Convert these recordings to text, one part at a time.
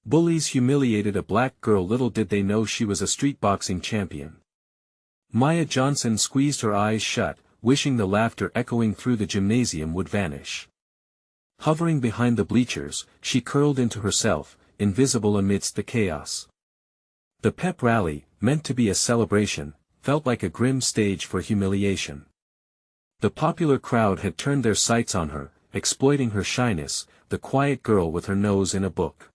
Bullies humiliated a black girl. Little did they know she was a street boxing champion. Maya Johnson squeezed her eyes shut, wishing the laughter echoing through the gymnasium would vanish. Hovering behind the bleachers, she curled into herself, invisible amidst the chaos. The pep rally, meant to be a celebration, felt like a grim stage for humiliation. The popular crowd had turned their sights on her, exploiting her shyness, the quiet girl with her nose in a book.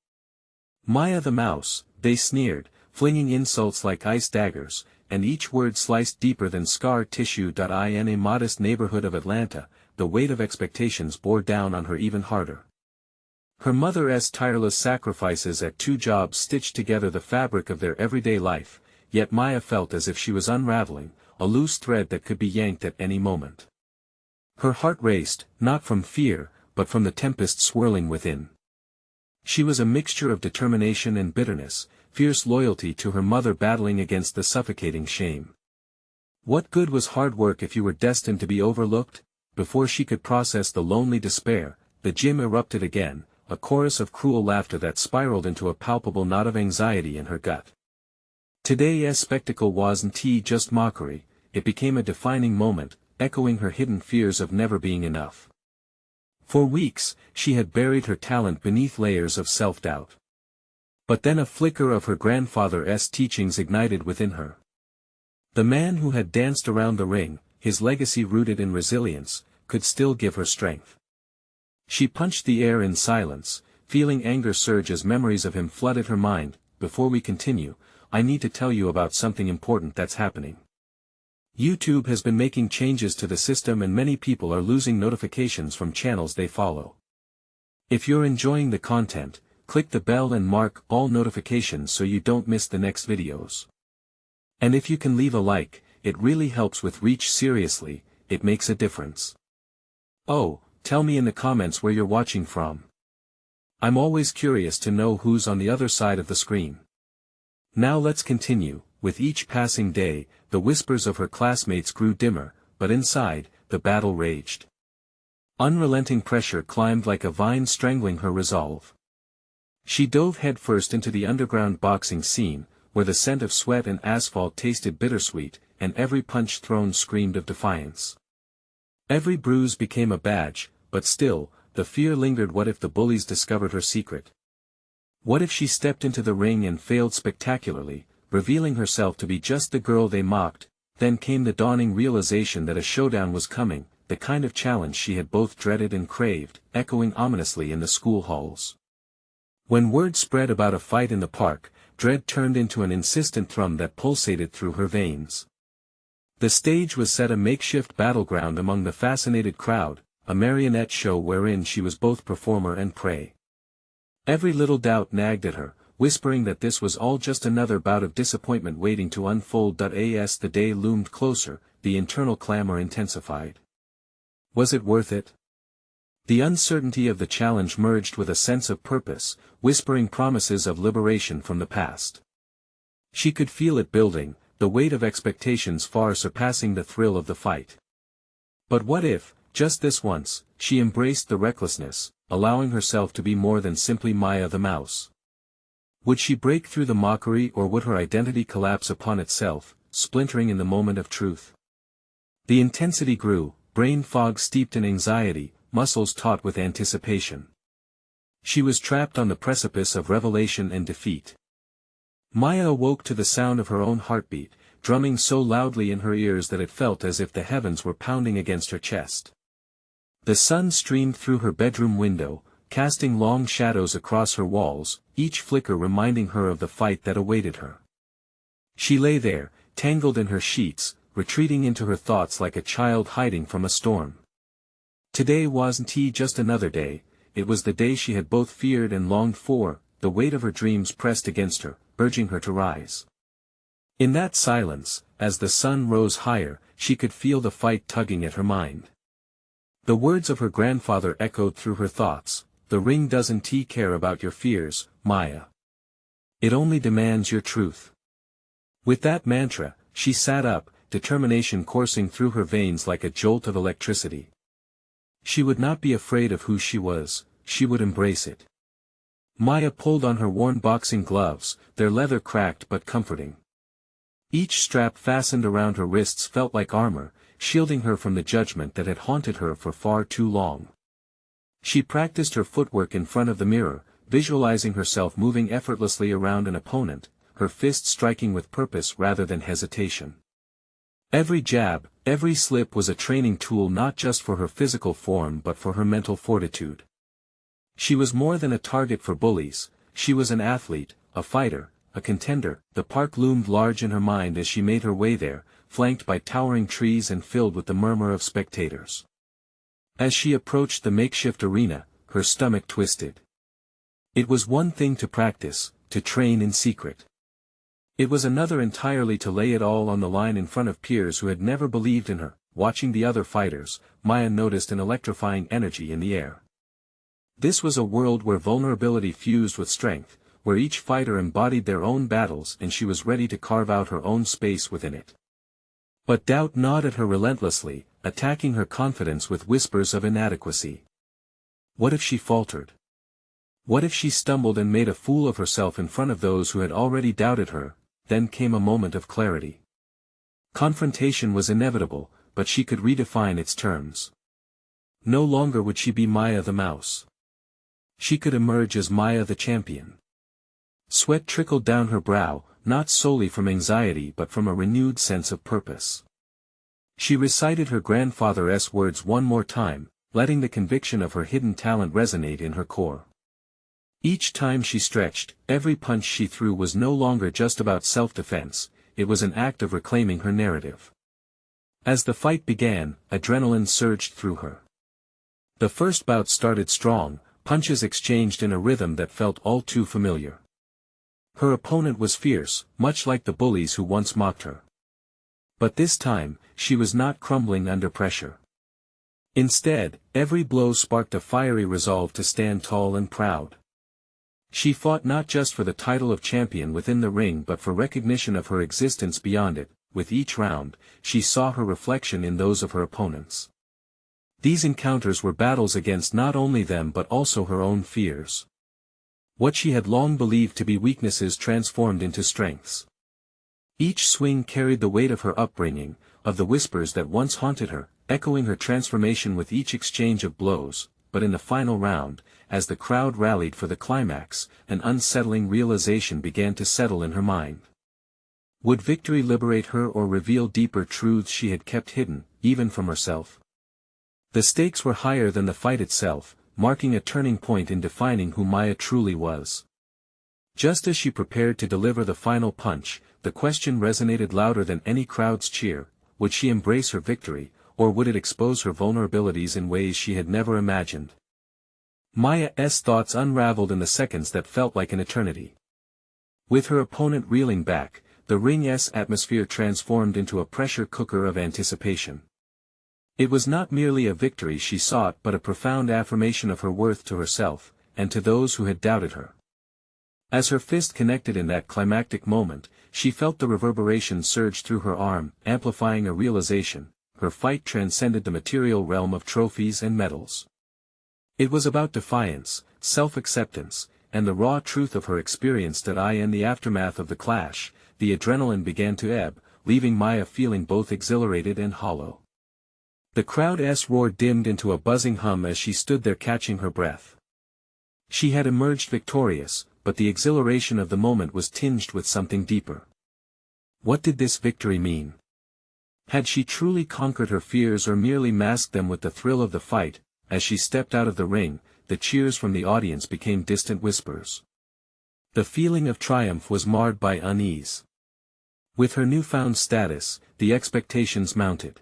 Maya the mouse, they sneered, flinging insults like ice daggers, and each word sliced deeper than scar tissue. In a modest neighborhood of Atlanta, the weight of expectations bore down on her even harder. Her mother's tireless sacrifices at 2 jobs stitched together the fabric of their everyday life, yet Maya felt as if she was unraveling, a loose thread that could be yanked at any moment. Her heart raced, not from fear, but from the tempest swirling within. She was a mixture of determination and bitterness, fierce loyalty to her mother battling against the suffocating shame. What good was hard work if you were destined to be overlooked? Before she could process the lonely despair, the gym erupted again, a chorus of cruel laughter that spiraled into a palpable knot of anxiety in her gut. Today's spectacle wasn't just mockery, it became a defining moment, echoing her hidden fears of never being enough. For weeks, she had buried her talent beneath layers of self-doubt. But then a flicker of her grandfather's teachings ignited within her. The man who had danced around the ring, his legacy rooted in resilience, could still give her strength. She punched the air in silence, feeling anger surge as memories of him flooded her mind. Before we continue, I need to tell you about something important that's happening. YouTube has been making changes to the system and many people are losing notifications from channels they follow. If you're enjoying the content, click the bell and mark all notifications so you don't miss the next videos. And if you can leave a like, it really helps with reach. Seriously, it makes a difference. Oh, tell me in the comments where you're watching from. I'm always curious to know who's on the other side of the screen. Now let's continue. With each passing day, the whispers of her classmates grew dimmer, but inside, the battle raged. Unrelenting pressure climbed like a vine strangling her resolve. She dove headfirst into the underground boxing scene, where the scent of sweat and asphalt tasted bittersweet, and every punch thrown screamed of defiance. Every bruise became a badge, but still, the fear lingered. What if the bullies discovered her secret? What if she stepped into the ring and failed spectacularly, revealing herself to be just the girl they mocked? Then came the dawning realization that a showdown was coming, the kind of challenge she had both dreaded and craved, echoing ominously in the school halls. When word spread about a fight in the park, dread turned into an insistent thrum that pulsated through her veins. The stage was set, a makeshift battleground among the fascinated crowd, a marionette show wherein she was both performer and prey. Every little doubt nagged at her, whispering that this was all just another bout of disappointment waiting to unfold. As the day loomed closer, the internal clamor intensified. Was it worth it? The uncertainty of the challenge merged with a sense of purpose, whispering promises of liberation from the past. She could feel it building, the weight of expectations far surpassing the thrill of the fight. But what if, just this once, she embraced the recklessness, allowing herself to be more than simply Maya the mouse? Would she break through the mockery, or would her identity collapse upon itself, splintering in the moment of truth? The intensity grew, brain fog steeped in anxiety, muscles taut with anticipation. She was trapped on the precipice of revelation and defeat. Maya awoke to the sound of her own heartbeat, drumming so loudly in her ears that it felt as if the heavens were pounding against her chest. The sun streamed through her bedroom window, casting long shadows across her walls, each flicker reminding her of the fight that awaited her. She lay there, tangled in her sheets, retreating into her thoughts like a child hiding from a storm. Today wasn't just another day, it was the day she had both feared and longed for. The weight of her dreams pressed against her, urging her to rise. In that silence, as the sun rose higher, she could feel the fight tugging at her mind. The words of her grandfather echoed through her thoughts: "The ring doesn't care about your fears, Maya. It only demands your truth." With that mantra, she sat up, determination coursing through her veins like a jolt of electricity. She would not be afraid of who she was, she would embrace it. Maya pulled on her worn boxing gloves, their leather cracked but comforting. Each strap fastened around her wrists felt like armor, shielding her from the judgment that had haunted her for far too long. She practiced her footwork in front of the mirror, visualizing herself moving effortlessly around an opponent, her fists striking with purpose rather than hesitation. Every jab, every slip was a training tool not just for her physical form but for her mental fortitude. She was more than a target for bullies, she was an athlete, a fighter, a contender. The park loomed large in her mind as she made her way there, flanked by towering trees and filled with the murmur of spectators. As she approached the makeshift arena, her stomach twisted. It was one thing to practice, to train in secret. It was another entirely to lay it all on the line in front of peers who had never believed in her. Watching the other fighters, Maya noticed an electrifying energy in the air. This was a world where vulnerability fused with strength, where each fighter embodied their own battles and she was ready to carve out her own space within it. But doubt gnawed at her relentlessly, attacking her confidence with whispers of inadequacy. What if she faltered? What if she stumbled and made a fool of herself in front of those who had already doubted her? Then came a moment of clarity. Confrontation was inevitable, but she could redefine its terms. No longer would she be Maya the mouse. She could emerge as Maya the champion. Sweat trickled down her brow, not solely from anxiety but from a renewed sense of purpose. She recited her grandfather's words one more time, letting the conviction of her hidden talent resonate in her core. Each time she stretched, every punch she threw was no longer just about self-defense, it was an act of reclaiming her narrative. As the fight began, adrenaline surged through her. The first bout started strong, punches exchanged in a rhythm that felt all too familiar. Her opponent was fierce, much like the bullies who once mocked her. But this time, she was not crumbling under pressure. Instead, every blow sparked a fiery resolve to stand tall and proud. She fought not just for the title of champion within the ring but for recognition of her existence beyond it. With each round, she saw her reflection in those of her opponents. These encounters were battles against not only them but also her own fears. What she had long believed to be weaknesses transformed into strengths. Each swing carried the weight of her upbringing, of the whispers that once haunted her, echoing her transformation with each exchange of blows. But in the final round, as the crowd rallied for the climax, an unsettling realization began to settle in her mind. Would victory liberate her or reveal deeper truths she had kept hidden, even from herself? The stakes were higher than the fight itself, marking a turning point in defining who Maya truly was. Just as she prepared to deliver the final punch, the question resonated louder than any crowd's cheer: would she embrace her victory, or would it expose her vulnerabilities in ways she had never imagined? Maya's thoughts unraveled in the seconds that felt like an eternity. With her opponent reeling back, the ring's atmosphere transformed into a pressure cooker of anticipation. It was not merely a victory she sought but a profound affirmation of her worth to herself, and to those who had doubted her. As her fist connected in that climactic moment, she felt the reverberation surge through her arm, amplifying a realization: her fight transcended the material realm of trophies and medals. It was about defiance, self-acceptance, and the raw truth of her experience. In the aftermath of the clash, the adrenaline began to ebb, leaving Maya feeling both exhilarated and hollow. The crowd's roar dimmed into a buzzing hum as she stood there catching her breath. She had emerged victorious, but the exhilaration of the moment was tinged with something deeper. What did this victory mean? Had she truly conquered her fears or merely masked them with the thrill of the fight? As she stepped out of the ring, the cheers from the audience became distant whispers. The feeling of triumph was marred by unease. With her newfound status, the expectations mounted.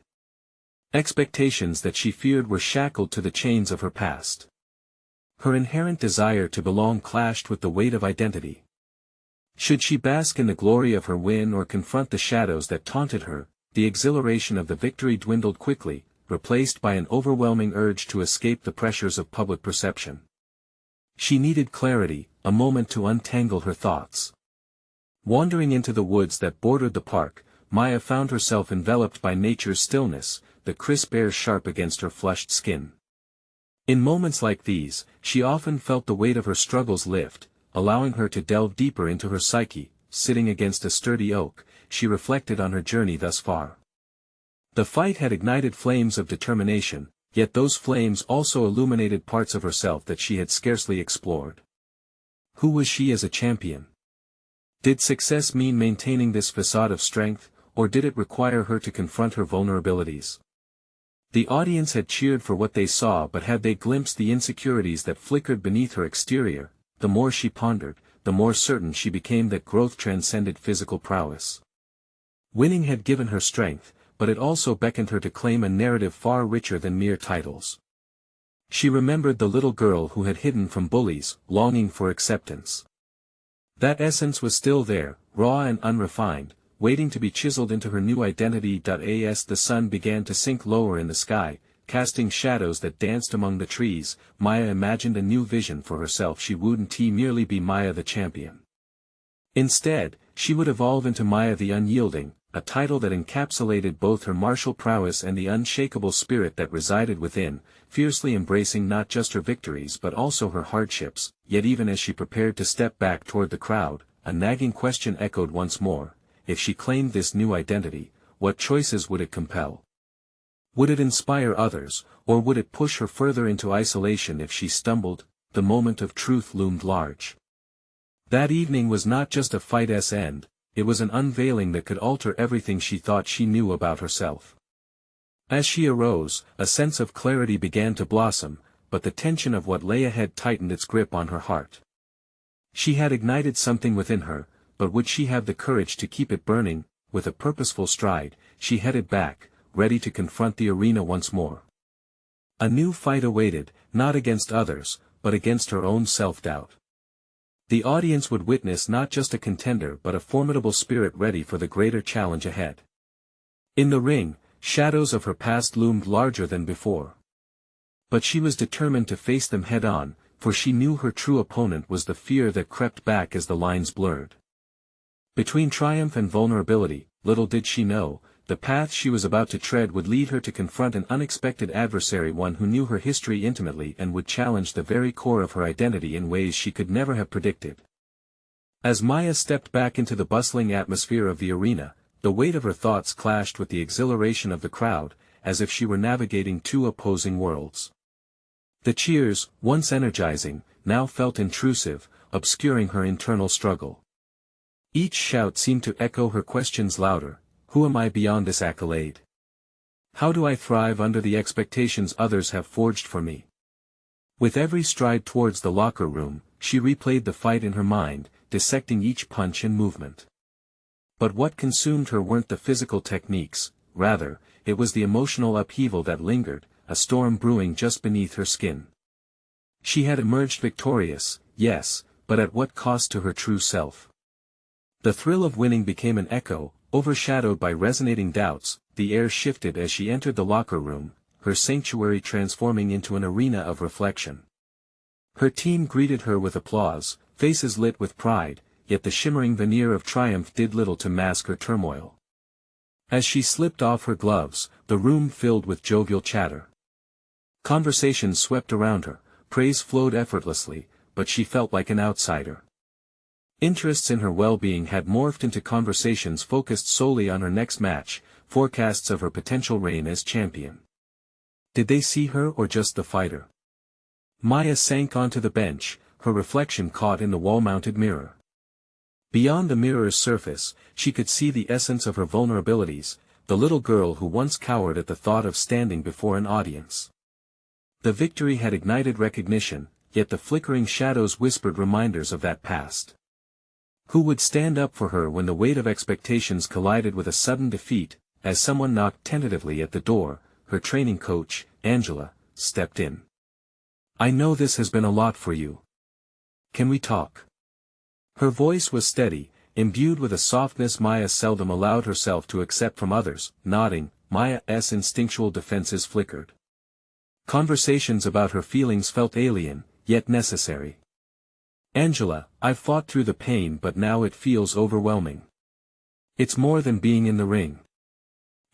Expectations that she feared were shackled to the chains of her past. Her inherent desire to belong clashed with the weight of identity. Should she bask in the glory of her win or confront the shadows that taunted her? The exhilaration of the victory dwindled quickly, replaced by an overwhelming urge to escape the pressures of public perception. She needed clarity, a moment to untangle her thoughts. Wandering into the woods that bordered the park, Maya found herself enveloped by nature's stillness, the crisp air sharp against her flushed skin. In moments like these, she often felt the weight of her struggles lift, allowing her to delve deeper into her psyche. Sitting against a sturdy oak, she reflected on her journey thus far. The fight had ignited flames of determination, yet those flames also illuminated parts of herself that she had scarcely explored. Who was she as a champion? Did success mean maintaining this facade of strength, or did it require her to confront her vulnerabilities? The audience had cheered for what they saw, but had they glimpsed the insecurities that flickered beneath her exterior? The more she pondered, the more certain she became that growth transcended physical prowess. Winning had given her strength, but it also beckoned her to claim a narrative far richer than mere titles. She remembered the little girl who had hidden from bullies, longing for acceptance. That essence was still there, raw and unrefined, waiting to be chiseled into her new identity. As the sun began to sink lower in the sky, casting shadows that danced among the trees, Maya imagined a new vision for herself. She wouldn't merely be Maya the champion. Instead, she would evolve into Maya the unyielding, a title that encapsulated both her martial prowess and the unshakable spirit that resided within, fiercely embracing not just her victories but also her hardships. Yet even as she prepared to step back toward the crowd, a nagging question echoed once more: if she claimed this new identity, what choices would it compel? Would it inspire others, or would it push her further into isolation if she stumbled? The moment of truth loomed large. That evening was not just a fight's end, it was an unveiling that could alter everything she thought she knew about herself. As she arose, a sense of clarity began to blossom, but the tension of what lay ahead tightened its grip on her heart. She had ignited something within her, but would she have the courage to keep it burning? With a purposeful stride, she headed back, ready to confront the arena once more. A new fight awaited, not against others, but against her own self-doubt. The audience would witness not just a contender but a formidable spirit ready for the greater challenge ahead. In the ring, shadows of her past loomed larger than before. But she was determined to face them head-on, for she knew her true opponent was the fear that crept back as the lines blurred. Between triumph and vulnerability, little did she know, the path she was about to tread would lead her to confront an unexpected adversary, one who knew her history intimately and would challenge the very core of her identity in ways she could never have predicted. As Maya stepped back into the bustling atmosphere of the arena, the weight of her thoughts clashed with the exhilaration of the crowd, as if she were navigating two opposing worlds. The cheers, once energizing, now felt intrusive, obscuring her internal struggle. Each shout seemed to echo her questions louder: who am I beyond this accolade? How do I thrive under the expectations others have forged for me? With every stride towards the locker room, she replayed the fight in her mind, dissecting each punch and movement. But what consumed her weren't the physical techniques, rather, it was the emotional upheaval that lingered, a storm brewing just beneath her skin. She had emerged victorious, yes, but at what cost to her true self? The thrill of winning became an echo, overshadowed by resonating doubts. The air shifted as she entered the locker room, her sanctuary transforming into an arena of reflection. Her team greeted her with applause, faces lit with pride, yet the shimmering veneer of triumph did little to mask her turmoil. As she slipped off her gloves, the room filled with jovial chatter. Conversations swept around her, praise flowed effortlessly, but she felt like an outsider. Interests in her well-being had morphed into conversations focused solely on her next match, forecasts of her potential reign as champion. Did they see her or just the fighter? Maya sank onto the bench, her reflection caught in the wall-mounted mirror. Beyond the mirror's surface, she could see the essence of her vulnerabilities, the little girl who once cowered at the thought of standing before an audience. The victory had ignited recognition, yet the flickering shadows whispered reminders of that past. Who would stand up for her when the weight of expectations collided with a sudden defeat? As someone knocked tentatively at the door, her training coach, Angela, stepped in. "I know this has been a lot for you. Can we talk?" Her voice was steady, imbued with a softness Maya seldom allowed herself to accept from others. Nodding, Maya's instinctual defenses flickered. Conversations about her feelings felt alien, yet necessary. "Angela, I've fought through the pain, but now it feels overwhelming. It's more than being in the ring.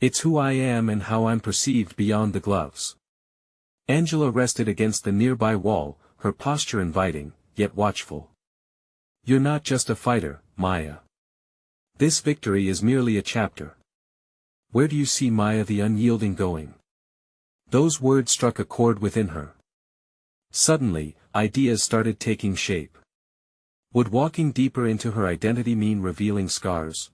It's who I am and how I'm perceived beyond the gloves." Angela rested against the nearby wall, her posture inviting, yet watchful. You're not just a fighter, Maya. This victory is merely a chapter. Where do you see Maya the unyielding going? Those words struck a chord within her. Suddenly, ideas started taking shape. Would walking deeper into her identity mean revealing scars?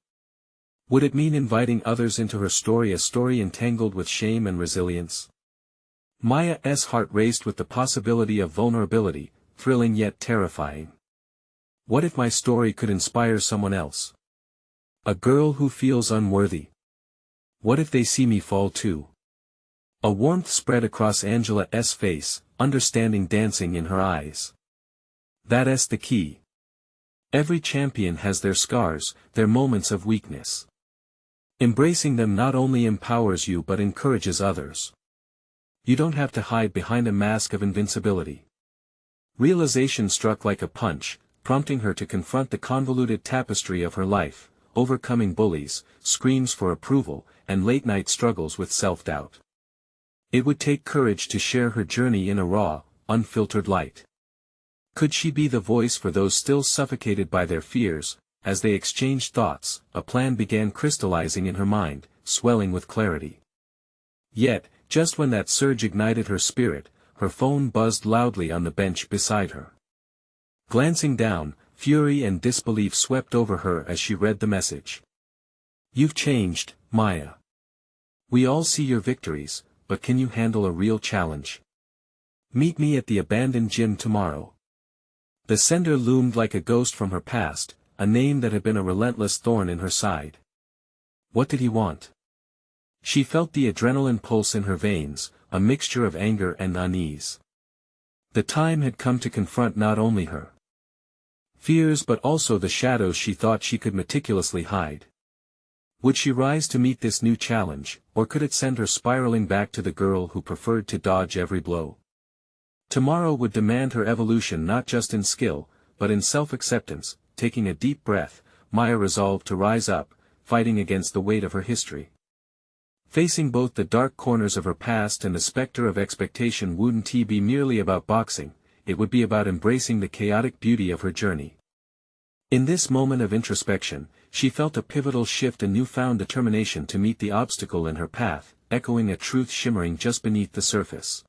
Would it mean inviting others into her story, a story entangled with shame and resilience? Maya's heart raced with the possibility of vulnerability, thrilling yet terrifying. What if my story could inspire someone else? A girl who feels unworthy. What if they see me fall too? A warmth spread across Angela's face, understanding dancing in her eyes. That's the key. Every champion has their scars, their moments of weakness. Embracing them not only empowers you but encourages others. You don't have to hide behind a mask of invincibility. Realization struck like a punch, prompting her to confront the convoluted tapestry of her life, overcoming bullies, screams for approval, and late-night struggles with self-doubt. It would take courage to share her journey in a raw, unfiltered light. Could she be the voice for those still suffocated by their fears? As they exchanged thoughts, a plan began crystallizing in her mind, swelling with clarity. Yet, just when that surge ignited her spirit, her phone buzzed loudly on the bench beside her. Glancing down, fury and disbelief swept over her as she read the message. You've changed, Maya. We all see your victories, but can you handle a real challenge? Meet me at the abandoned gym tomorrow. The sender loomed like a ghost from her past, a name that had been a relentless thorn in her side. What did he want? She felt the adrenaline pulse in her veins, a mixture of anger and unease. The time had come to confront not only her fears but also the shadows she thought she could meticulously hide. Would she rise to meet this new challenge, or could it send her spiraling back to the girl who preferred to dodge every blow? Tomorrow would demand her evolution not just in skill, but in self-acceptance. Taking a deep breath, Maya resolved to rise up, fighting against the weight of her history. Facing both the dark corners of her past and the specter of expectation wouldn't be merely about boxing, it would be about embracing the chaotic beauty of her journey. In this moment of introspection, she felt a pivotal shift and newfound determination to meet the obstacle in her path, echoing a truth shimmering just beneath the surface.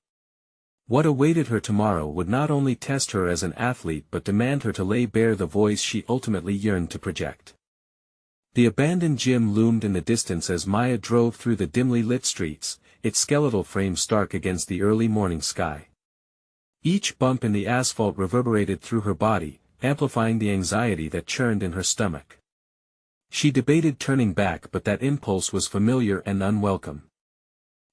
What awaited her tomorrow would not only test her as an athlete but demand her to lay bare the voice she ultimately yearned to project. The abandoned gym loomed in the distance as Maya drove through the dimly lit streets, its skeletal frame stark against the early morning sky. Each bump in the asphalt reverberated through her body, amplifying the anxiety that churned in her stomach. She debated turning back, but that impulse was familiar and unwelcome.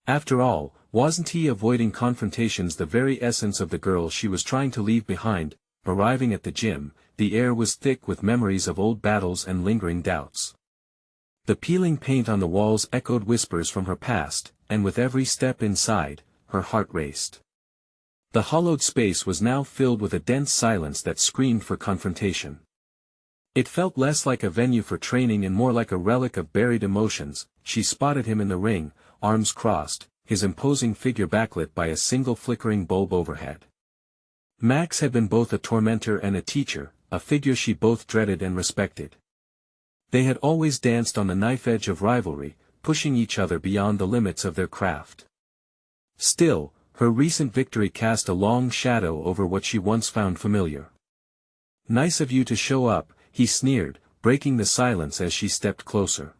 After all, wasn't he avoiding confrontations the very essence of the girl she was trying to leave behind? Arriving at the gym, the air was thick with memories of old battles and lingering doubts. The peeling paint on the walls echoed whispers from her past, and with every step inside, her heart raced. The hollowed space was now filled with a dense silence that screamed for confrontation. It felt less like a venue for training and more like a relic of buried emotions. She spotted him in the ring, arms crossed, his imposing figure backlit by a single flickering bulb overhead. Max had been both a tormentor and a teacher, a figure she both dreaded and respected. They had always danced on the knife edge of rivalry, pushing each other beyond the limits of their craft. Still, her recent victory cast a long shadow over what she once found familiar. Nice of you to show up, he sneered, breaking the silence as she stepped closer.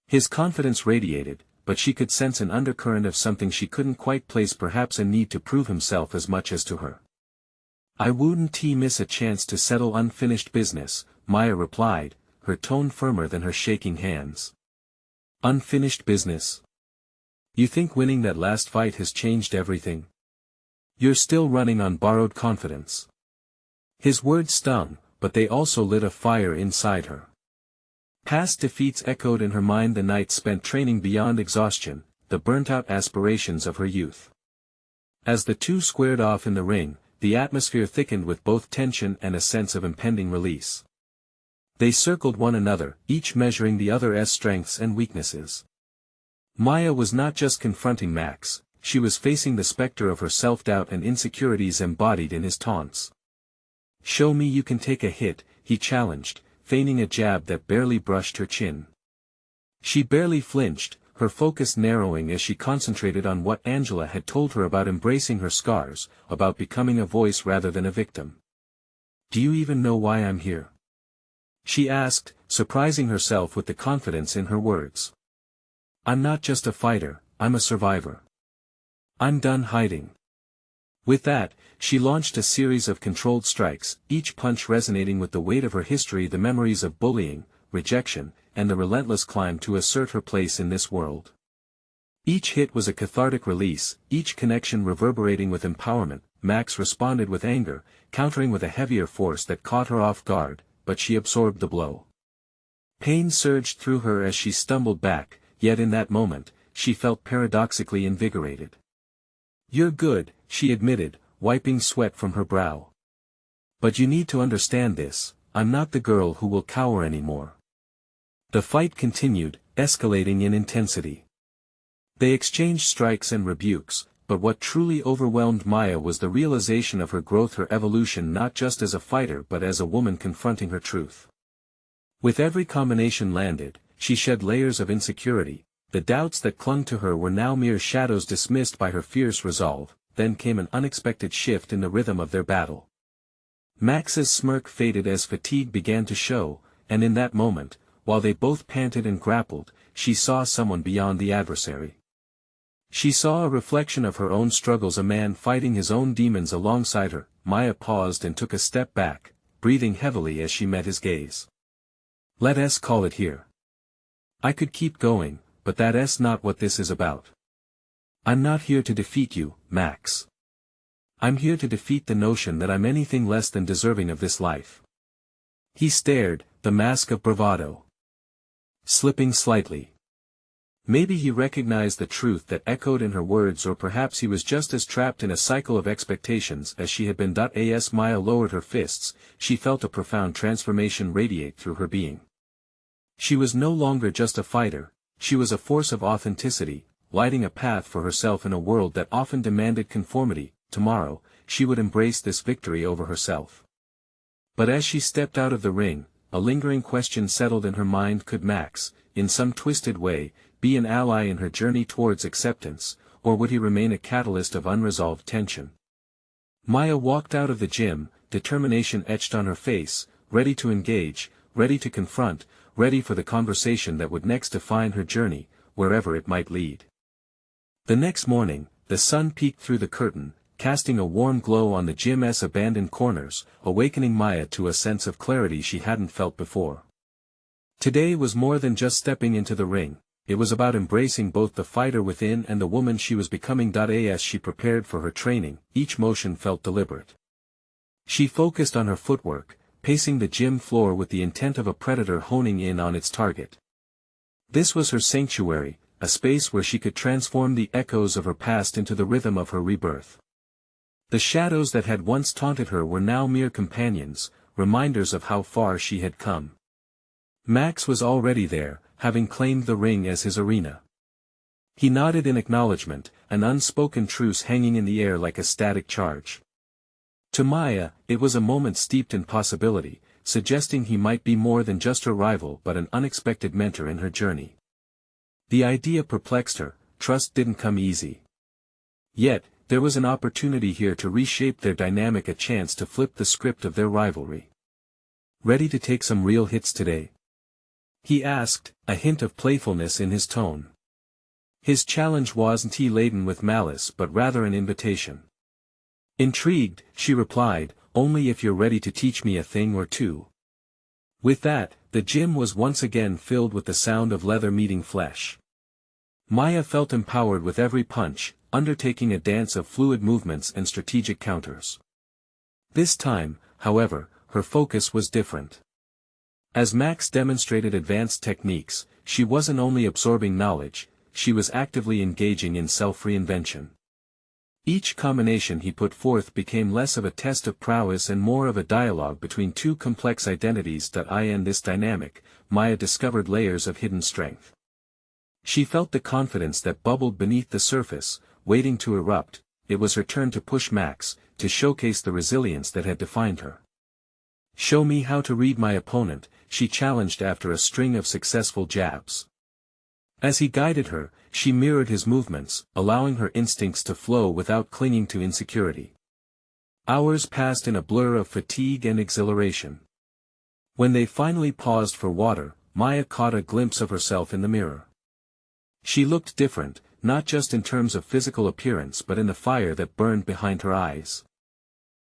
His confidence radiated, but she could sense an undercurrent of something she couldn't quite place, perhaps a need to prove himself as much as to her. I wouldn't miss a chance to settle unfinished business, Maya replied, her tone firmer than her shaking hands. Unfinished business? You think winning that last fight has changed everything? You're still running on borrowed confidence. His words stung, but they also lit a fire inside her. Past defeats echoed in her mind, the nights spent training beyond exhaustion, the burnt-out aspirations of her youth. As the two squared off in the ring, the atmosphere thickened with both tension and a sense of impending release. They circled one another, each measuring the other's strengths and weaknesses. Maya was not just confronting Max, she was facing the specter of her self-doubt and insecurities embodied in his taunts. Show me you can take a hit, he challenged, feigning a jab that barely brushed her chin. She barely flinched, her focus narrowing as she concentrated on what Angela had told her about embracing her scars, about becoming a voice rather than a victim. "Do you even know why I'm here?" she asked, surprising herself with the confidence in her words. "I'm not just a fighter, I'm a survivor. I'm done hiding." With that, she launched a series of controlled strikes, each punch resonating with the weight of her history, the memories of bullying, rejection, and the relentless climb to assert her place in this world. Each hit was a cathartic release, each connection reverberating with empowerment. Max responded with anger, countering with a heavier force that caught her off guard, but she absorbed the blow. Pain surged through her as she stumbled back, yet in that moment, she felt paradoxically invigorated. "You're good," she admitted, wiping sweat from her brow. "But you need to understand this, I'm not the girl who will cower anymore." The fight continued, escalating in intensity. They exchanged strikes and rebukes, but what truly overwhelmed Maya was the realization of her growth, her evolution, not just as a fighter but as a woman confronting her truth. With every combination landed, she shed layers of insecurity. The doubts that clung to her were now mere shadows dismissed by her fierce resolve. Then came an unexpected shift in the rhythm of their battle. Max's smirk faded as fatigue began to show, and in that moment, while they both panted and grappled, she saw someone beyond the adversary. She saw a reflection of her own struggles, a man fighting his own demons alongside her. Maya paused and took a step back, breathing heavily as she met his gaze. "Let's call it here. I could keep going, but that's not what this is about. I'm not here to defeat you, Max. I'm here to defeat the notion that I'm anything less than deserving of this life." He stared, the mask of bravado slipping slightly. Maybe he recognized the truth that echoed in her words, or perhaps he was just as trapped in a cycle of expectations as she had been. As Maya lowered her fists, she felt a profound transformation radiate through her being. She was no longer just a fighter, she was a force of authenticity, lighting a path for herself in a world that often demanded conformity. Tomorrow, she would embrace this victory over herself. But as she stepped out of the ring, a lingering question settled in her mind: could Max, in some twisted way, be an ally in her journey towards acceptance, or would he remain a catalyst of unresolved tension? Maya walked out of the gym, determination etched on her face, ready to engage, ready to confront, ready for the conversation that would next define her journey, wherever it might lead. The next morning, the sun peeked through the curtain, casting a warm glow on the gym's abandoned corners, awakening Maya to a sense of clarity she hadn't felt before. Today was more than just stepping into the ring, it was about embracing both the fighter within and the woman she was becoming. As she prepared for her training, each motion felt deliberate. She focused on her footwork, pacing the gym floor with the intent of a predator honing in on its target. This was her sanctuary, a space where she could transform the echoes of her past into the rhythm of her rebirth. The shadows that had once taunted her were now mere companions, reminders of how far she had come. Max was already there, having claimed the ring as his arena. He nodded in acknowledgement, an unspoken truce hanging in the air like a static charge. To Maya, it was a moment steeped in possibility, suggesting he might be more than just her rival but an unexpected mentor in her journey. The idea perplexed her. Trust didn't come easy. Yet, there was an opportunity here to reshape their dynamic, a chance to flip the script of their rivalry. "Ready to take some real hits today?" he asked, a hint of playfulness in his tone. His challenge wasn't laden with malice but rather an invitation. Intrigued, she replied, "Only if you're ready to teach me a thing or two." With that, the gym was once again filled with the sound of leather meeting flesh. Maya felt empowered with every punch, undertaking a dance of fluid movements and strategic counters. This time, however, her focus was different. As Max demonstrated advanced techniques, she wasn't only absorbing knowledge, she was actively engaging in self-reinvention. Each combination he put forth became less of a test of prowess and more of a dialogue between two complex identities. In this dynamic, Maya discovered layers of hidden strength. She felt the confidence that bubbled beneath the surface, waiting to erupt. It was her turn to push Max, to showcase the resilience that had defined her. "Show me how to read my opponent," she challenged after a string of successful jabs. As he guided her, she mirrored his movements, allowing her instincts to flow without clinging to insecurity. Hours passed in a blur of fatigue and exhilaration. When they finally paused for water, Maya caught a glimpse of herself in the mirror. She looked different, not just in terms of physical appearance but in the fire that burned behind her eyes.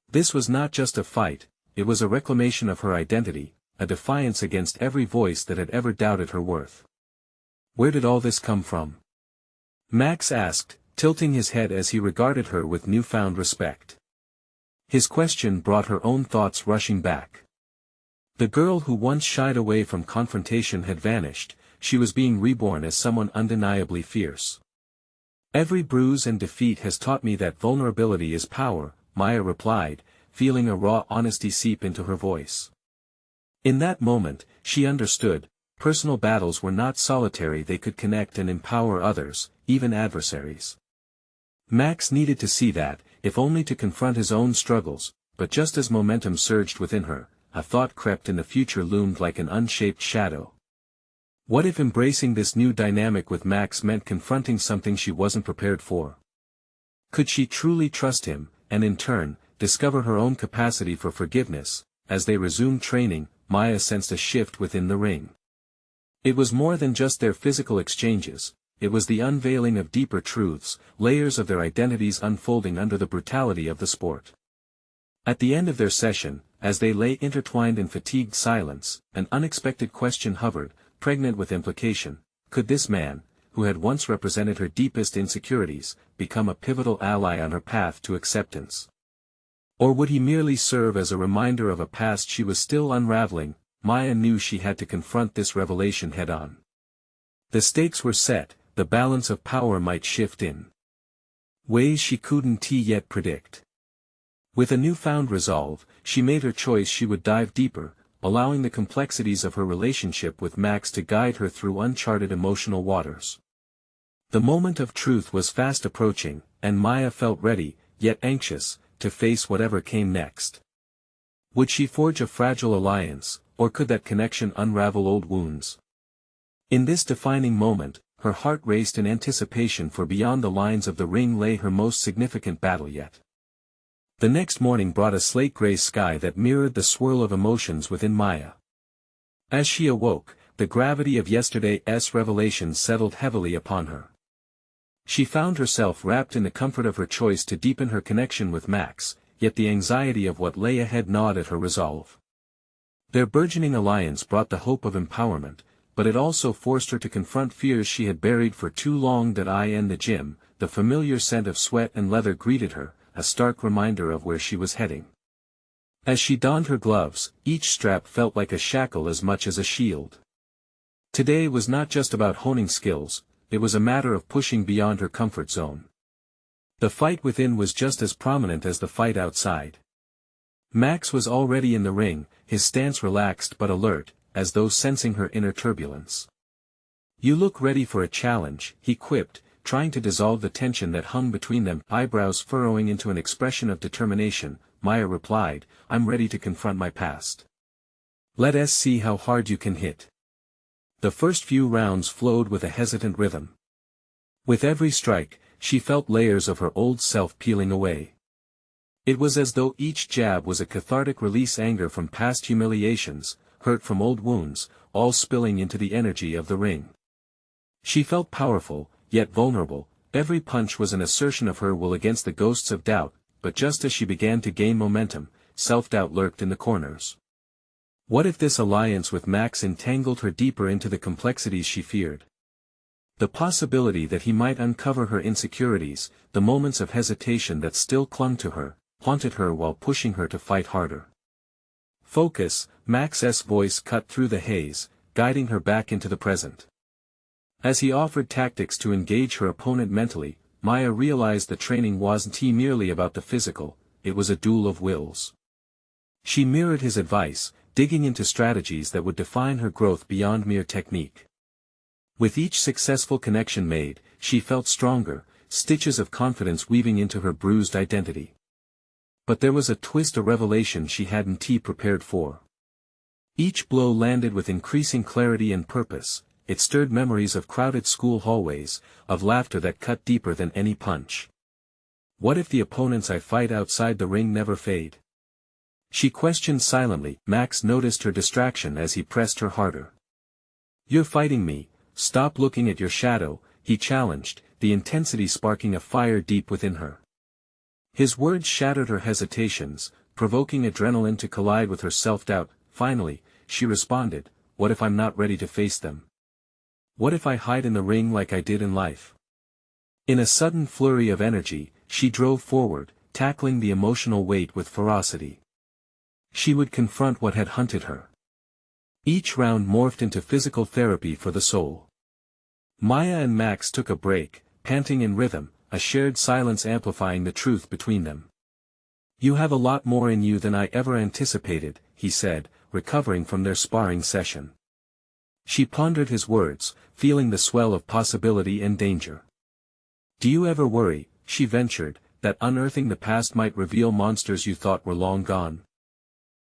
This was not just a fight, it was a reclamation of her identity, a defiance against every voice that had ever doubted her worth. "Where did all this come from?" Max asked, tilting his head as he regarded her with newfound respect. His question brought her own thoughts rushing back. The girl who once shied away from confrontation had vanished, she was being reborn as someone undeniably fierce. "Every bruise and defeat has taught me that vulnerability is power," Maya replied, feeling a raw honesty seep into her voice. In that moment, she understood, personal battles were not solitary, they could connect and empower others, even adversaries. Max needed to see that, if only to confront his own struggles, but just as momentum surged within her, a thought crept in. The future loomed like an unshaped shadow. What if embracing this new dynamic with Max meant confronting something she wasn't prepared for? Could she truly trust him, and in turn, discover her own capacity for forgiveness? As they resumed training, Maya sensed a shift within the ring. It was more than just their physical exchanges, it was the unveiling of deeper truths, layers of their identities unfolding under the brutality of the sport. At the end of their session, as they lay intertwined in fatigued silence, an unexpected question hovered, pregnant with implication: could this man, who had once represented her deepest insecurities, become a pivotal ally on her path to acceptance? Or would he merely serve as a reminder of a past she was still unraveling? Maya knew she had to confront this revelation head-on. The stakes were set, the balance of power might shift in ways she couldn't yet predict. With a newfound resolve, she made her choice. She would dive deeper, allowing the complexities of her relationship with Max to guide her through uncharted emotional waters. The moment of truth was fast approaching, and Maya felt ready, yet anxious, to face whatever came next. Would she forge a fragile alliance, or could that connection unravel old wounds? In this defining moment, her heart raced in anticipation, for beyond the lines of the ring lay her most significant battle yet. The next morning brought a slate-gray sky that mirrored the swirl of emotions within Maya. As she awoke, the gravity of yesterday's revelations settled heavily upon her. She found herself wrapped in the comfort of her choice to deepen her connection with Max, yet the anxiety of what lay ahead gnawed at her resolve. Their burgeoning alliance brought the hope of empowerment, but it also forced her to confront fears she had buried for too long. In the gym, the familiar scent of sweat and leather greeted her, a stark reminder of where she was heading. As she donned her gloves, each strap felt like a shackle as much as a shield. Today was not just about honing skills, it was a matter of pushing beyond her comfort zone. The fight within was just as prominent as the fight outside. Max was already in the ring, his stance relaxed but alert, as though sensing her inner turbulence. "You look ready for a challenge," he quipped, trying to dissolve the tension that hung between them, eyebrows furrowing into an expression of determination. Maya replied, "I'm ready to confront my past. Let us see how hard you can hit." The first few rounds flowed with a hesitant rhythm. With every strike, she felt layers of her old self peeling away. It was as though each jab was a cathartic release, anger from past humiliations, hurt from old wounds, all spilling into the energy of the ring. She felt powerful, yet vulnerable. Every punch was an assertion of her will against the ghosts of doubt, but just as she began to gain momentum, self-doubt lurked in the corners. What if this alliance with Max entangled her deeper into the complexities she feared? The possibility that he might uncover her insecurities, the moments of hesitation that still clung to her, haunted her while pushing her to fight harder. "Focus," Max's voice cut through the haze, guiding her back into the present. As he offered tactics to engage her opponent mentally, Maya realized the training wasn't merely about the physical, it was a duel of wills. She mirrored his advice, digging into strategies that would define her growth beyond mere technique. With each successful connection made, she felt stronger, stitches of confidence weaving into her bruised identity. But there was a twist, a revelation she hadn't prepared for. Each blow landed with increasing clarity and purpose. It stirred memories of crowded school hallways, of laughter that cut deeper than any punch. What if the opponents I fight outside the ring never fade? She questioned silently. Max noticed her distraction as he pressed her harder. You're fighting me, stop looking at your shadow, he challenged, the intensity sparking a fire deep within her. His words shattered her hesitations, provoking adrenaline to collide with her self-doubt. Finally, she responded, what if I'm not ready to face them? What if I hide in the ring like I did in life? In a sudden flurry of energy, she drove forward, tackling the emotional weight with ferocity. She would confront what had hunted her. Each round morphed into physical therapy for the soul. Maya and Max took a break, panting in rhythm, a shared silence amplifying the truth between them. You have a lot more in you than I ever anticipated, he said, recovering from their sparring session. She pondered his words, feeling the swell of possibility and danger. Do you ever worry, she ventured, that unearthing the past might reveal monsters you thought were long gone?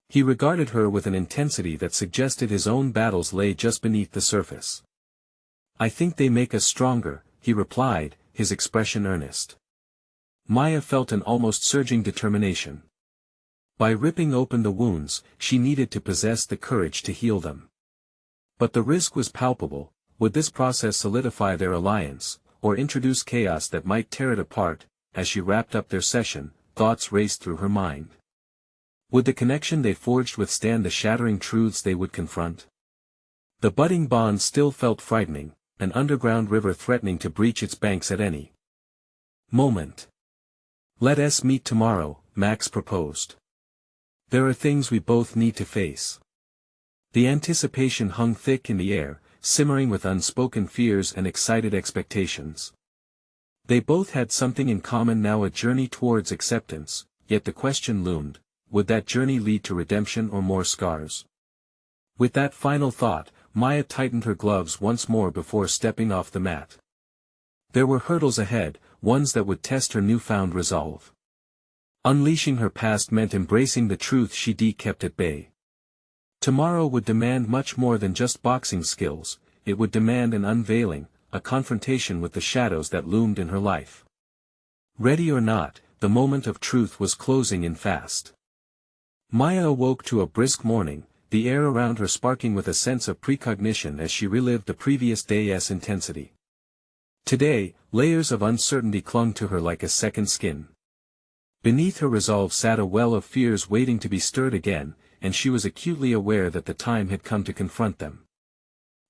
He regarded her with an intensity that suggested his own battles lay just beneath the surface. I think they make us stronger, he replied, his expression earnest. Maya felt an almost surging determination. By ripping open the wounds, she needed to possess the courage to heal them. But the risk was palpable. Would this process solidify their alliance, or introduce chaos that might tear it apart? As she wrapped up their session, thoughts raced through her mind. Would the connection they forged withstand the shattering truths they would confront? The budding bond still felt frightening, an underground river threatening to breach its banks at any moment. Let us meet tomorrow, Max proposed. There are things we both need to face. The anticipation hung thick in the air, simmering with unspoken fears and excited expectations. They both had something in common now, a journey towards acceptance, yet the question loomed, would that journey lead to redemption or more scars? With that final thought, Maya tightened her gloves once more before stepping off the mat. There were hurdles ahead, ones that would test her newfound resolve. Unleashing her past meant embracing the truth she kept at bay. Tomorrow would demand much more than just boxing skills, it would demand an unveiling, a confrontation with the shadows that loomed in her life. Ready or not, the moment of truth was closing in fast. Maya awoke to a brisk morning, the air around her sparking with a sense of precognition as she relived the previous day's intensity. Today, layers of uncertainty clung to her like a second skin. Beneath her resolve sat a well of fears waiting to be stirred again, and she was acutely aware that the time had come to confront them.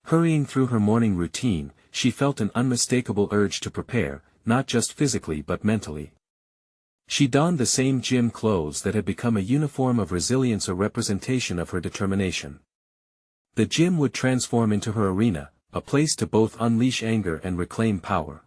Hurrying through her morning routine, she felt an unmistakable urge to prepare, not just physically but mentally. She donned the same gym clothes that had become a uniform of resilience, a representation of her determination. The gym would transform into her arena, a place to both unleash anger and reclaim power.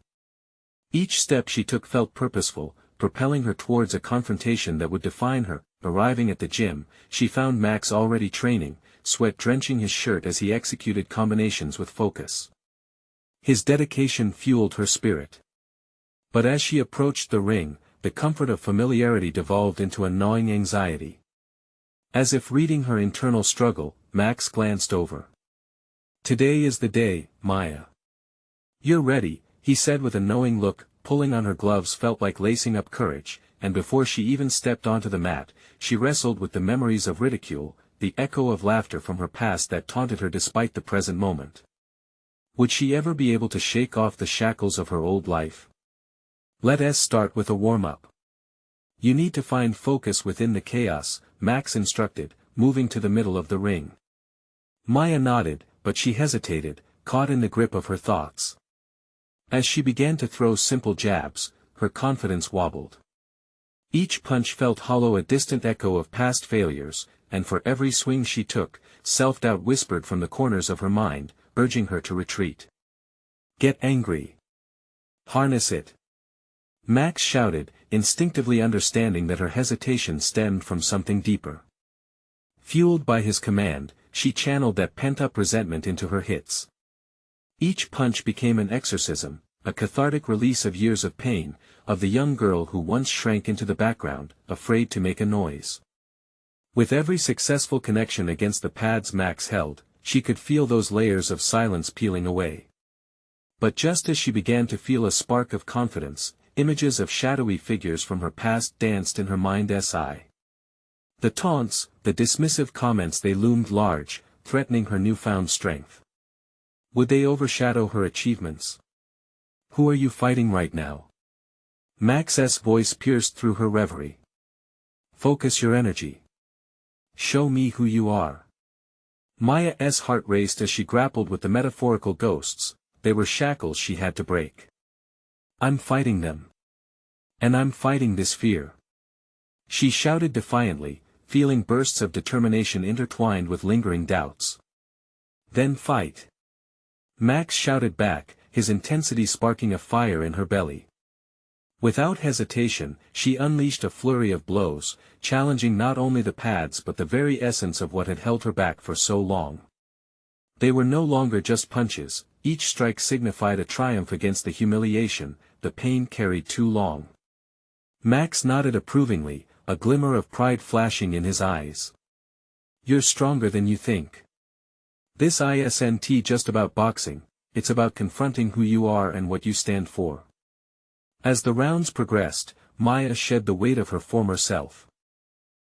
Each step she took felt purposeful, propelling her towards a confrontation that would define her. Arriving at the gym, she found Max already training, sweat drenching his shirt as he executed combinations with focus. His dedication fueled her spirit. But as she approached the ring, the comfort of familiarity devolved into a gnawing anxiety. As if reading her internal struggle, Max glanced over. Today is the day, Maya. You're ready, he said with a knowing look. Pulling on her gloves felt like lacing up courage, and before she even stepped onto the mat, she wrestled with the memories of ridicule, the echo of laughter from her past that taunted her despite the present moment. Would she ever be able to shake off the shackles of her old life? Let us start with a warm-up. You need to find focus within the chaos, Max instructed, moving to the middle of the ring. Maya nodded, but she hesitated, caught in the grip of her thoughts. As she began to throw simple jabs, her confidence wobbled. Each punch felt hollow, a distant echo of past failures, and for every swing she took, self-doubt whispered from the corners of her mind, urging her to retreat. Get angry. Harness it. Max shouted, instinctively understanding that her hesitation stemmed from something deeper. Fueled by his command, she channeled that pent-up resentment into her hits. Each punch became an exorcism, a cathartic release of years of pain, of the young girl who once shrank into the background, afraid to make a noise. With every successful connection against the pads Max held, she could feel those layers of silence peeling away. But just as she began to feel a spark of confidence, images of shadowy figures from her past danced in her mind's eye. The taunts, the dismissive comments, they loomed large, threatening her newfound strength. Would they overshadow her achievements? Who are you fighting right now? Max's voice pierced through her reverie. Focus your energy. Show me who you are. Maya's heart raced as she grappled with the metaphorical ghosts. They were shackles she had to break. I'm fighting them. And I'm fighting this fear. She shouted defiantly, feeling bursts of determination intertwined with lingering doubts. Then fight. Max shouted back, his intensity sparking a fire in her belly. Without hesitation, she unleashed a flurry of blows, challenging not only the pads but the very essence of what had held her back for so long. They were no longer just punches, each strike signified a triumph against the humiliation, the pain carried too long. Max nodded approvingly, a glimmer of pride flashing in his eyes. You're stronger than you think. This isn't just about boxing, it's about confronting who you are and what you stand for. As the rounds progressed, Maya shed the weight of her former self.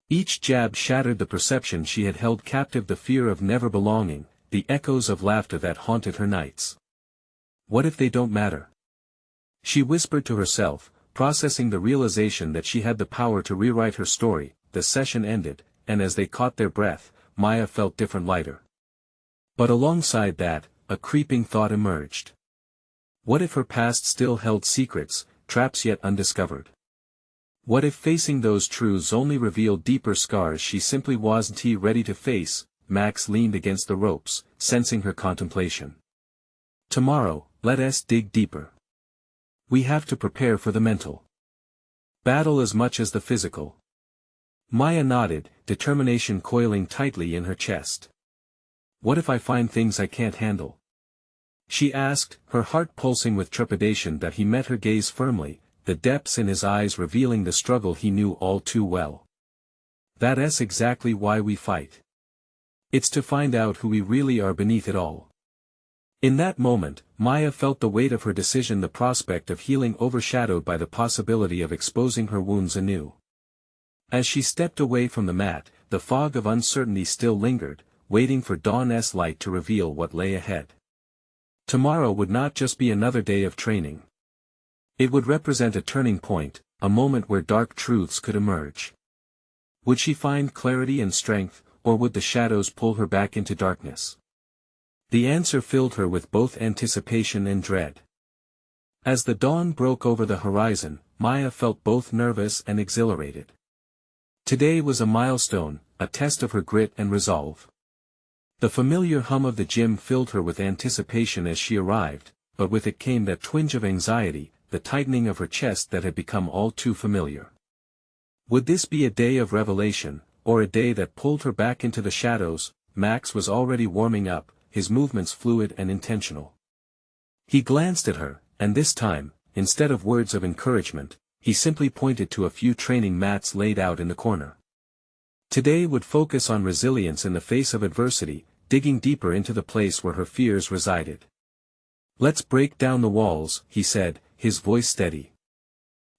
Each jab shattered the perception she had held captive, the fear of never belonging, the echoes of laughter that haunted her nights. What if they don't matter? She whispered to herself, processing the realization that she had the power to rewrite her story. The session ended, and as they caught their breath, Maya felt different, lighter. But alongside that, a creeping thought emerged. What if her past still held secrets, traps yet undiscovered? What if facing those truths only revealed deeper scars she simply wasn't ready to face? Max leaned against the ropes, sensing her contemplation. Tomorrow, let us dig deeper. We have to prepare for the mental battle as much as the physical. Maya nodded, determination coiling tightly in her chest. What if I find things I can't handle? She asked, her heart pulsing with trepidation. That he met her gaze firmly, the depths in his eyes revealing the struggle he knew all too well. That's exactly why we fight. It's to find out who we really are beneath it all. In that moment, Maya felt the weight of her decision, the prospect of healing overshadowed by the possibility of exposing her wounds anew. As she stepped away from the mat, the fog of uncertainty still lingered, waiting for dawn's light to reveal what lay ahead. Tomorrow would not just be another day of training. It would represent a turning point, a moment where dark truths could emerge. Would she find clarity and strength, or would the shadows pull her back into darkness? The answer filled her with both anticipation and dread. As the dawn broke over the horizon, Maya felt both nervous and exhilarated. Today was a milestone, a test of her grit and resolve. The familiar hum of the gym filled her with anticipation as she arrived, but with it came that twinge of anxiety, the tightening of her chest that had become all too familiar. Would this be a day of revelation, or a day that pulled her back into the shadows? Max was already warming up, his movements fluid and intentional. He glanced at her, and this time, instead of words of encouragement, he simply pointed to a few training mats laid out in the corner. Today would focus on resilience in the face of adversity, digging deeper into the place where her fears resided. Let's break down the walls, he said, his voice steady.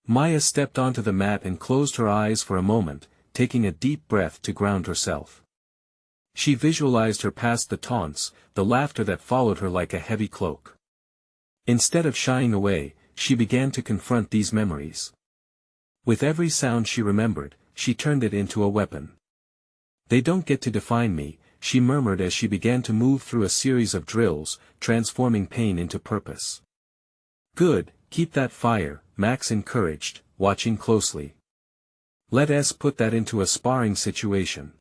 Maya stepped onto the mat and closed her eyes for a moment, taking a deep breath to ground herself. She visualized her past, the taunts, the laughter that followed her like a heavy cloak. Instead of shying away, she began to confront these memories. With every sound she remembered, she turned it into a weapon. They don't get to define me, she murmured as she began to move through a series of drills, transforming pain into purpose. Good, keep that fire, Max encouraged, watching closely. Let us put that into a sparring situation.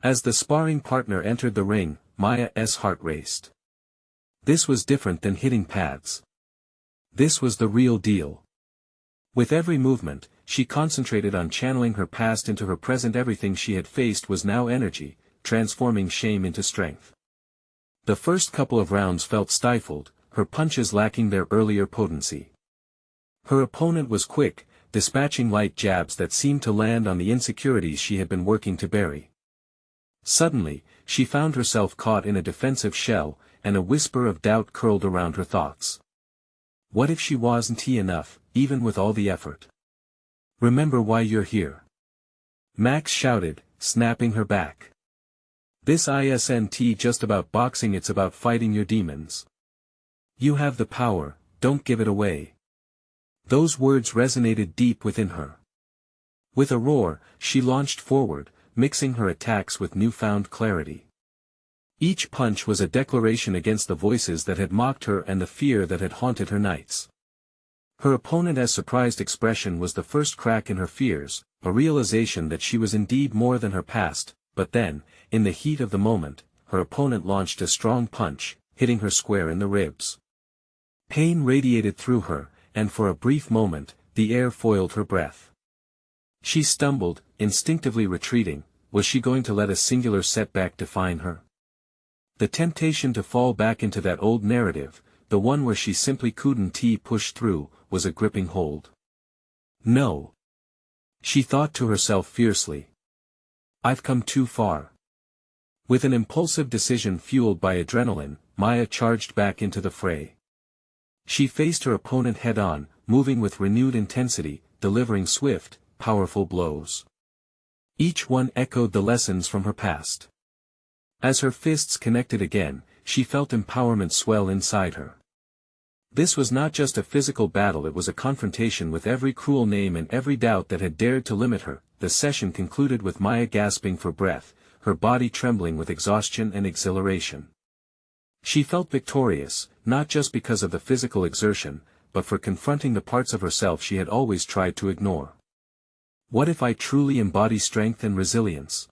As the sparring partner entered the ring, Maya's heart raced. This was different than hitting pads. This was the real deal. With every movement, she concentrated on channeling her past into her present. Everything she had faced was now energy, transforming shame into strength. The first couple of rounds felt stifled, her punches lacking their earlier potency. Her opponent was quick, dispatching light jabs that seemed to land on the insecurities she had been working to bury. Suddenly, she found herself caught in a defensive shell, and a whisper of doubt curled around her thoughts. What if she wasn't enough, even with all the effort? Remember why you're here. Max shouted, snapping her back. This isn't just about boxing, it's about fighting your demons. You have the power, don't give it away. Those words resonated deep within her. With a roar, she launched forward, mixing her attacks with newfound clarity. Each punch was a declaration against the voices that had mocked her and the fear that had haunted her nights. Her opponent's surprised expression was the first crack in her fears, a realization that she was indeed more than her past, but then, in the heat of the moment, her opponent launched a strong punch, hitting her square in the ribs. Pain radiated through her, and for a brief moment, the air foiled her breath. She stumbled, instinctively retreating. Was she going to let a singular setback define her? The temptation to fall back into that old narrative, the one where she simply couldn't push through, was a gripping hold. No. She thought to herself fiercely. I've come too far. With an impulsive decision fueled by adrenaline, Maya charged back into the fray. She faced her opponent head-on, moving with renewed intensity, delivering swift, powerful blows. Each one echoed the lessons from her past. As her fists connected again, she felt empowerment swell inside her. This was not just a physical battle, it was a confrontation with every cruel name and every doubt that had dared to limit her. The session concluded with Maya gasping for breath, her body trembling with exhaustion and exhilaration. She felt victorious, not just because of the physical exertion, but for confronting the parts of herself she had always tried to ignore. What if I truly embody strength and resilience?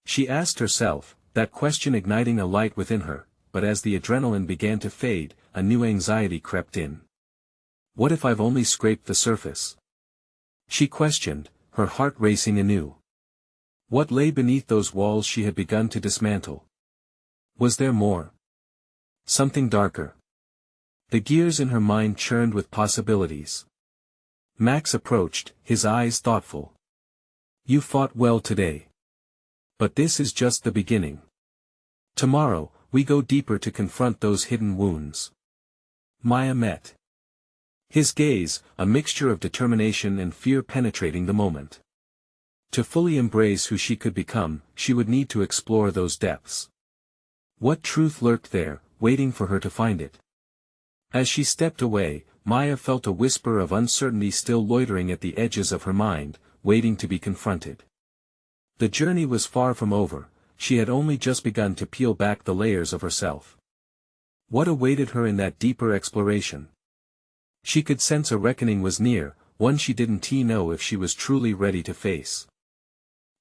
She asked herself, that question igniting a light within her, but as the adrenaline began to fade, a new anxiety crept in. What if I've only scraped the surface? She questioned, her heart racing anew. What lay beneath those walls she had begun to dismantle? Was there more? Something darker? The gears in her mind churned with possibilities. Max approached, his eyes thoughtful. You fought well today. But this is just the beginning. Tomorrow, we go deeper to confront those hidden wounds. Maya met his gaze, a mixture of determination and fear penetrating the moment. To fully embrace who she could become, she would need to explore those depths. What truth lurked there, waiting for her to find it? As she stepped away, Maya felt a whisper of uncertainty still loitering at the edges of her mind, waiting to be confronted. The journey was far from over, she had only just begun to peel back the layers of herself. What awaited her in that deeper exploration? She could sense a reckoning was near, one she didn't know if she was truly ready to face.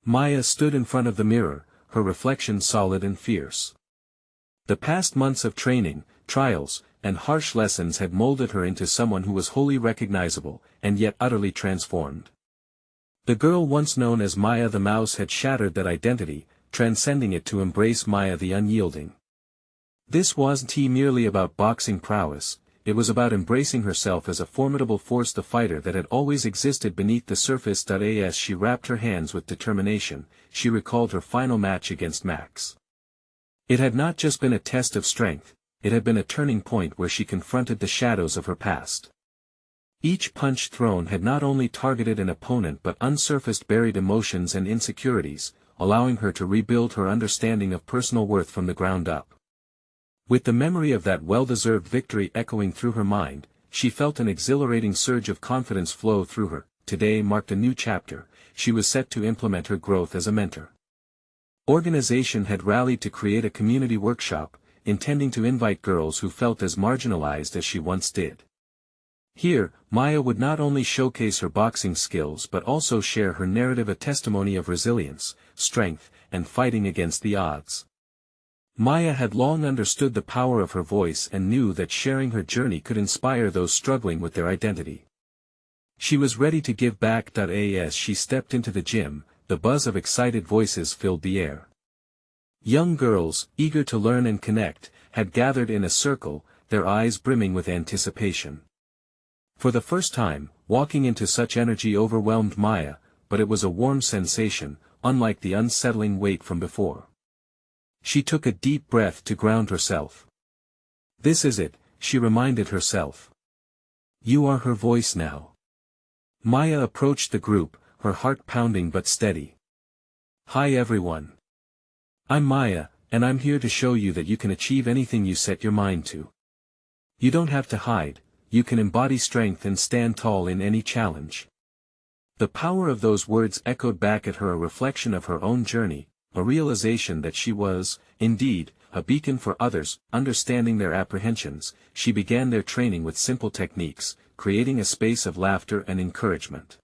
Maya stood in front of the mirror, her reflection solid and fierce. The past months of training, trials, and harsh lessons had molded her into someone who was wholly recognizable, and yet utterly transformed. The girl once known as Maya the Mouse had shattered that identity, transcending it to embrace Maya the Unyielding. This wasn't merely about boxing prowess, it was about embracing herself as a formidable force, the fighter that had always existed beneath the surface. As she wrapped her hands with determination, she recalled her final match against Max. It had not just been a test of strength, it had been a turning point where she confronted the shadows of her past. Each punch thrown had not only targeted an opponent but unsurfaced buried emotions and insecurities, allowing her to rebuild her understanding of personal worth from the ground up. With the memory of that well-deserved victory echoing through her mind, she felt an exhilarating surge of confidence flow through her. Today marked a new chapter, she was set to implement her growth as a mentor. Organization had rallied to create a community workshop, intending to invite girls who felt as marginalized as she once did. Here, Maya would not only showcase her boxing skills but also share her narrative, a testimony of resilience, strength, and fighting against the odds. Maya had long understood the power of her voice and knew that sharing her journey could inspire those struggling with their identity. She was ready to give back. As she stepped into the gym, the buzz of excited voices filled the air. Young girls, eager to learn and connect, had gathered in a circle, their eyes brimming with anticipation. For the first time, walking into such energy overwhelmed Maya, but it was a warm sensation, unlike the unsettling weight from before. She took a deep breath to ground herself. This is it, she reminded herself. You are her voice now. Maya approached the group, her heart pounding but steady. Hi everyone. I'm Maya, and I'm here to show you that you can achieve anything you set your mind to. You don't have to hide, you can embody strength and stand tall in any challenge. The power of those words echoed back at her, a reflection of her own journey, a realization that she was, indeed, a beacon for others. Understanding their apprehensions, she began their training with simple techniques, creating a space of laughter and encouragement.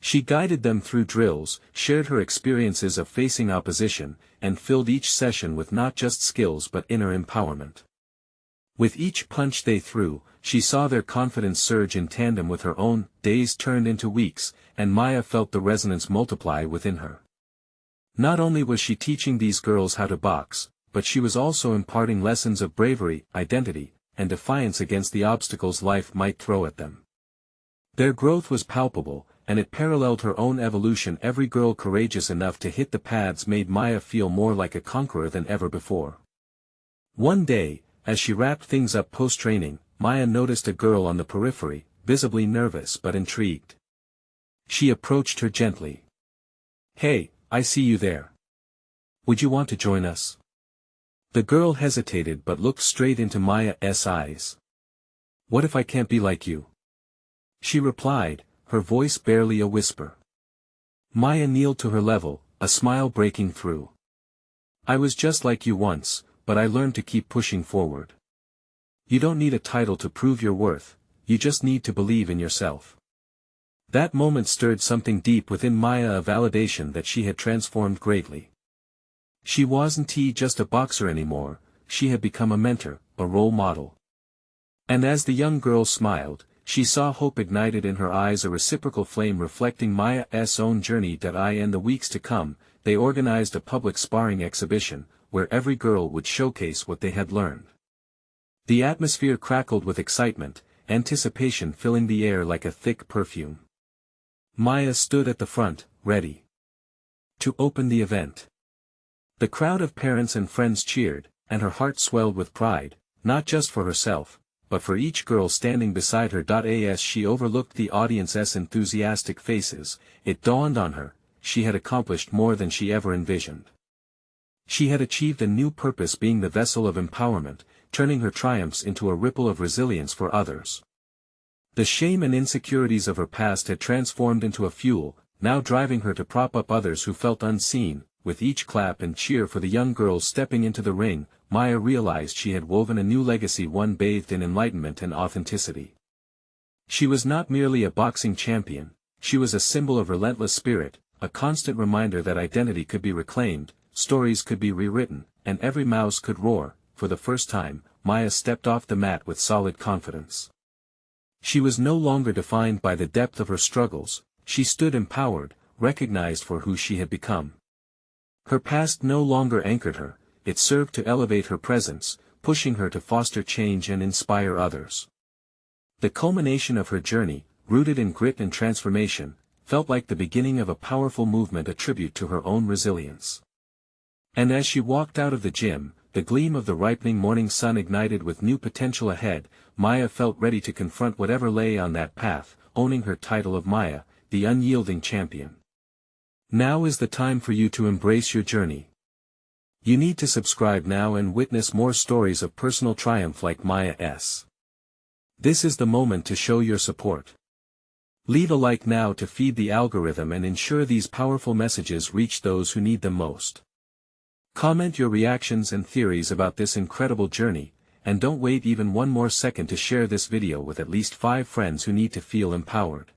She guided them through drills, shared her experiences of facing opposition, and filled each session with not just skills but inner empowerment. With each punch they threw, she saw their confidence surge in tandem with her own. Days turned into weeks, and Maya felt the resonance multiply within her. Not only was she teaching these girls how to box, but she was also imparting lessons of bravery, identity, and defiance against the obstacles life might throw at them. Their growth was palpable, and it paralleled her own evolution. Every girl courageous enough to hit the pads made Maya feel more like a conqueror than ever before. One day, as she wrapped things up post-training, Maya noticed a girl on the periphery, visibly nervous but intrigued. She approached her gently. Hey, I see you there. Would you want to join us? The girl hesitated but looked straight into Maya's eyes. What if I can't be like you? She replied, her voice barely a whisper. Maya kneeled to her level, a smile breaking through. I was just like you once, but I learned to keep pushing forward. You don't need a title to prove your worth, you just need to believe in yourself. That moment stirred something deep within Maya, a validation that she had transformed greatly. She wasn't just a boxer anymore, she had become a mentor, a role model. And as the young girl smiled, she saw hope ignited in her eyes, a reciprocal flame reflecting Maya's own journey. In the weeks to come, they organized a public sparring exhibition, where every girl would showcase what they had learned. The atmosphere crackled with excitement, anticipation filling the air like a thick perfume. Maya stood at the front, ready to open the event. The crowd of parents and friends cheered, and her heart swelled with pride, not just for herself, but for each girl standing beside her. As she overlooked the audience's enthusiastic faces, it dawned on her, she had accomplished more than she ever envisioned. She had achieved a new purpose, being the vessel of empowerment, turning her triumphs into a ripple of resilience for others. The shame and insecurities of her past had transformed into a fuel, now driving her to prop up others who felt unseen. With each clap and cheer for the young girls stepping into the ring, Maya realized she had woven a new legacy, one bathed in enlightenment and authenticity. She was not merely a boxing champion, she was a symbol of relentless spirit, a constant reminder that identity could be reclaimed, stories could be rewritten, and every mouse could roar. For the first time, Maya stepped off the mat with solid confidence. She was no longer defined by the depth of her struggles, she stood empowered, recognized for who she had become. Her past no longer anchored her, it served to elevate her presence, pushing her to foster change and inspire others. The culmination of her journey, rooted in grit and transformation, felt like the beginning of a powerful movement, a tribute to her own resilience. And as she walked out of the gym, the gleam of the ripening morning sun ignited with new potential ahead. Maya felt ready to confront whatever lay on that path, owning her title of Maya, the unyielding champion. Now is the time for you to embrace your journey. You need to subscribe now and witness more stories of personal triumph like Maya's. This is the moment to show your support. Leave a like now to feed the algorithm and ensure these powerful messages reach those who need them most. Comment your reactions and theories about this incredible journey, and don't wait even one more second to share this video with at least 5 friends who need to feel empowered.